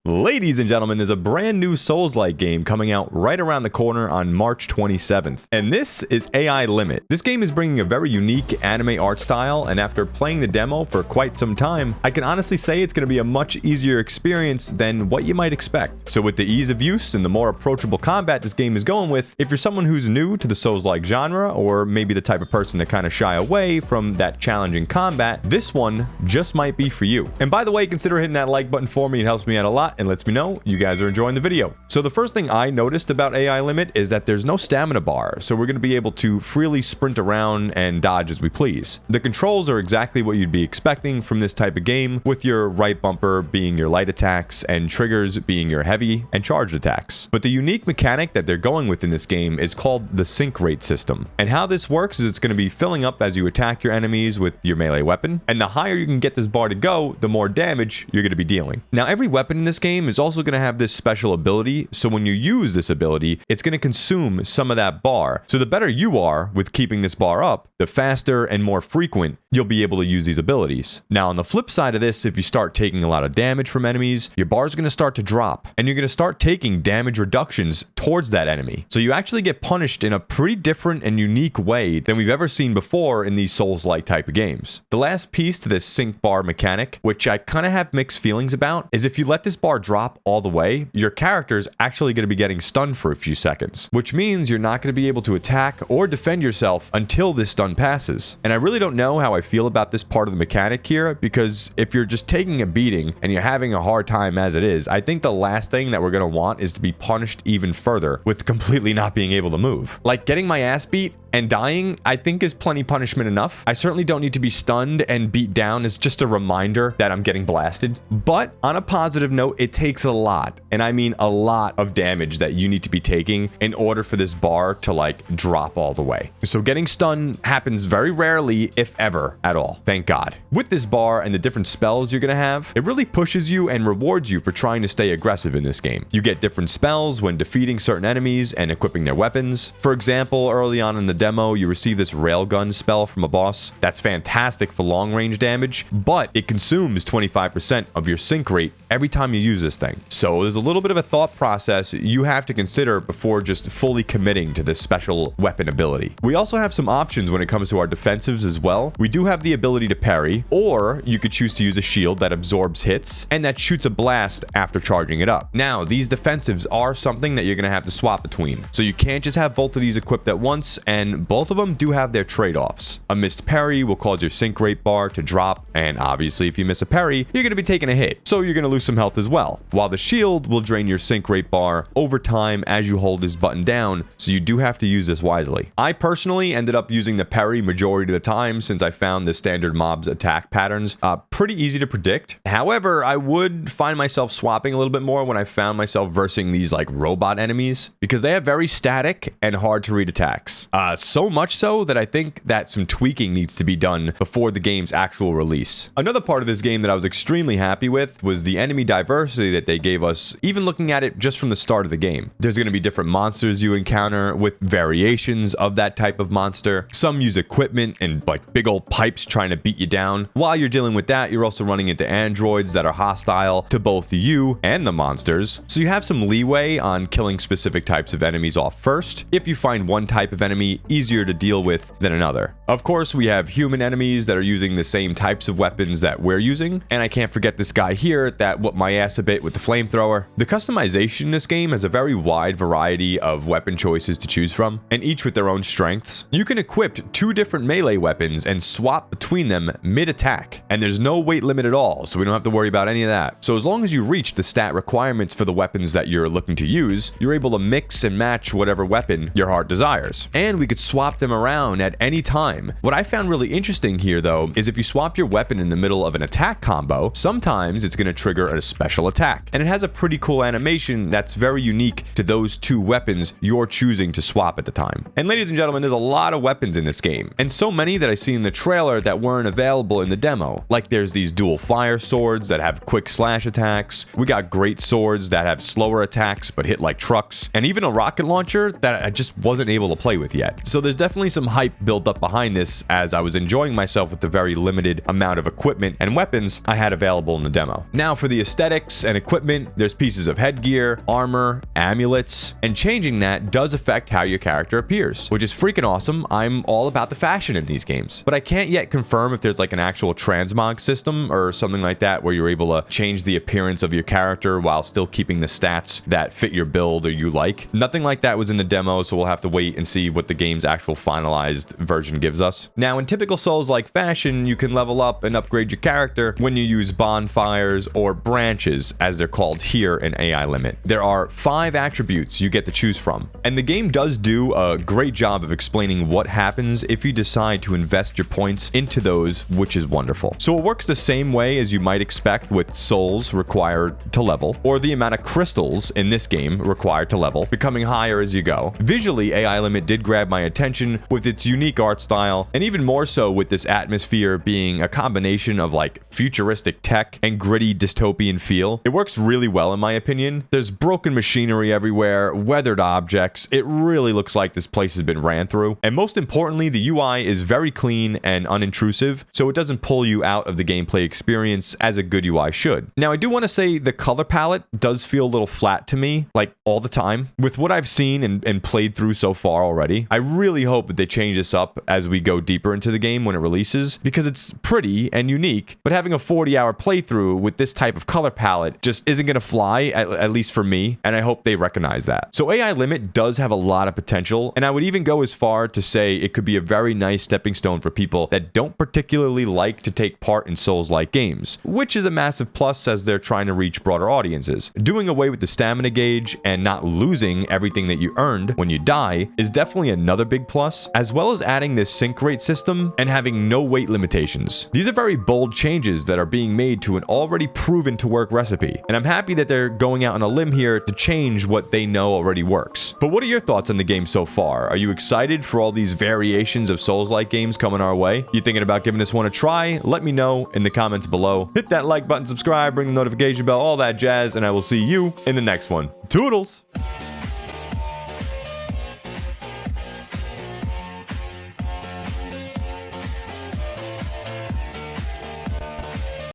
Ladies and gentlemen, there's a brand new Souls-like game coming out right around the corner on March 27th, and this is AI Limit. This game is bringing a very unique anime art style, and after playing the demo for quite some time, I can honestly say it's going to be a much easier experience than what you might expect. So with the ease of use and the more approachable combat this game is going with, if you're someone who's new to the Souls-like genre, or maybe the type of person to kind of shy away from that challenging combat, this one just might be for you. And by the way, consider hitting that like button for me. It helps me out a lot and lets me know you guys are enjoying the video. So the first thing I noticed about AI Limit is that there's no stamina bar, so we're going to be able to freely sprint around and dodge as we please. The controls are exactly what you'd be expecting from this type of game, with your right bumper being your light attacks and triggers being your heavy and charged attacks. But the unique mechanic that they're going with in this game is called the sync rate system. And how this works is it's going to be filling up as you attack your enemies with your melee weapon, and the higher you can get this bar to go, the more damage you're going to be dealing. Now, every weapon in this game is also going to have this special ability, so when you use this ability, it's going to consume some of that bar. So the better you are with keeping this bar up, the faster and more frequent you'll be able to use these abilities. Now, on the flip side of this, if you start taking a lot of damage from enemies, your bar is going to start to drop, and you're going to start taking damage reductions towards that enemy. So you actually get punished in a pretty different and unique way than we've ever seen before in these Souls-like type of games. The last piece to this sync bar mechanic, which I kind of have mixed feelings about, is if you let this bar drop all the way, your character's actually going to be getting stunned for a few seconds, which means you're not going to be able to attack or defend yourself until this stun passes. And I really don't know how I feel about this part of the mechanic here, because if you're just taking a beating and you're having a hard time as it is, I think the last thing that we're going to want is to be punished even further with completely not being able to move. Like, getting my ass beat and dying, I think, is plenty punishment enough. I certainly don't need to be stunned and beat down as just a reminder that I'm getting blasted. But on a positive note, it takes a lot, and I mean a lot of damage that you need to be taking in order for this bar to like drop all the way. So getting stunned happens very rarely, if ever at all. Thank God. With this bar and the different spells you're gonna have, it really pushes you and rewards you for trying to stay aggressive in this game. You get different spells when defeating certain enemies and equipping their weapons. For example, early on in the demo, you receive this railgun spell from a boss. That's fantastic for long range damage, but it consumes 25% of your sync rate every time you use this thing. So there's a little bit of a thought process you have to consider before just fully committing to this special weapon ability. We also have some options when it comes to our defensives as well. We do have the ability to parry, or you could choose to use a shield that absorbs hits and that shoots a blast after charging it up. Now, these defensives are something that you're going to have to swap between. So you can't just have both of these equipped at once, and both of them do have their trade-offs. A missed parry will cause your sync rate bar to drop, and obviously if you miss a parry, you're going to be taking a hit, so you're going to lose some health as well. While the shield will drain your sync rate bar over time as you hold this button down, so you do have to use this wisely. I personally ended up using the parry majority of the time, since I found the standard mob's attack patterns pretty easy to predict. However, I would find myself swapping a little bit more when I found myself versing these like robot enemies, because they have very static and hard to read attacks. So much so that I think that some tweaking needs to be done before the game's actual release. Another part of this game that I was extremely happy with was the enemy diversity that they gave us, even looking at it just from the start of the game. There's going to be different monsters you encounter with variations of that type of monster. Some use equipment and like big old pipes trying to beat you down. While you're dealing with that, you're also running into androids that are hostile to both you and the monsters. So you have some leeway on killing specific types of enemies off first, if you find one type of enemy easier to deal with than another. Of course, we have human enemies that are using the same types of weapons that we're using, and I can't forget this guy here that whooped my ass a bit with the flamethrower. The customization in this game has a very wide variety of weapon choices to choose from, and each with their own strengths. You can equip 2 different melee weapons and swap between them mid-attack, and there's no weight limit at all, so we don't have to worry about any of that. So as long as you reach the stat requirements for the weapons that you're looking to use, you're able to mix and match whatever weapon your heart desires. And we could swap them around at any time. What I found really interesting here, though, is if you swap your weapon in the middle of an attack combo, sometimes it's going to trigger a special attack, and it has a pretty cool animation that's very unique to those 2 weapons you're choosing to swap at the time. And ladies and gentlemen, there's a lot of weapons in this game, and so many that I see in the trailer that weren't available in the demo. Like, there's these dual fire swords that have quick slash attacks. We got great swords that have slower attacks but hit like trucks, and even a rocket launcher that I just wasn't able to play with yet. So there's definitely some hype built up behind this, as I was enjoying myself with the very limited amount of equipment and weapons I had available in the demo. Now for the aesthetics and equipment, there's pieces of headgear, armor, amulets, and changing that does affect how your character appears, which is freaking awesome. I'm all about the fashion in these games, but I can't yet confirm if there's like an actual transmog system or something like that where you're able to change the appearance of your character while still keeping the stats that fit your build or you like. Nothing like that was in the demo, so we'll have to wait and see what the game's actual finalized version gives us. Now, in typical Souls-like fashion, you can level up and upgrade your character when you use bonfires or branches, as they're called here in AI Limit. There are 5 attributes you get to choose from, and the game does do a great job of explaining what happens if you decide to invest your points into those, which is wonderful. So it works the same way as you might expect with souls required to level, or the amount of crystals in this game required to level, becoming higher as you go. Visually, AI Limit did grab my attention with its unique art style, and even more so with this atmosphere being a combination of like futuristic tech and gritty dystopian feel. It works really well in my opinion. There's broken machinery everywhere, weathered objects. It really looks like this place has been ran through. And most importantly, the UI is very clean and unintrusive, so it doesn't pull you out of the gameplay experience as a good UI should. Now, I do want to say the color palette does feel a little flat to me, like all the time. With what I've seen and played through so far already, I really hope that they change this up as we go deeper into the game when it releases, because it's pretty and unique, but having a 40-hour playthrough with this type of color palette just isn't going to fly, at least for me, and I hope they recognize that. So AI Limit does have a lot of potential, and I would even go as far to say it could be a very nice stepping stone for people that don't particularly like to take part in Souls-like games, which is a massive plus as they're trying to reach broader audiences. Doing away with the stamina gauge and not losing everything that you earned when you die is definitely another big plus, as well as adding this sync rate system and having no weight limitations. These are very bold changes that are being made to an already proven to work recipe, and I'm happy that they're going out on a limb here to change what they know already works. But what are your thoughts on the game so far? Are you excited for all these variations of Souls-like games coming our way? You thinking about giving this one a try? Let me know in the comments below. Hit that like button, subscribe, ring the notification bell, all that jazz, and I will see you in the next one. Toodles!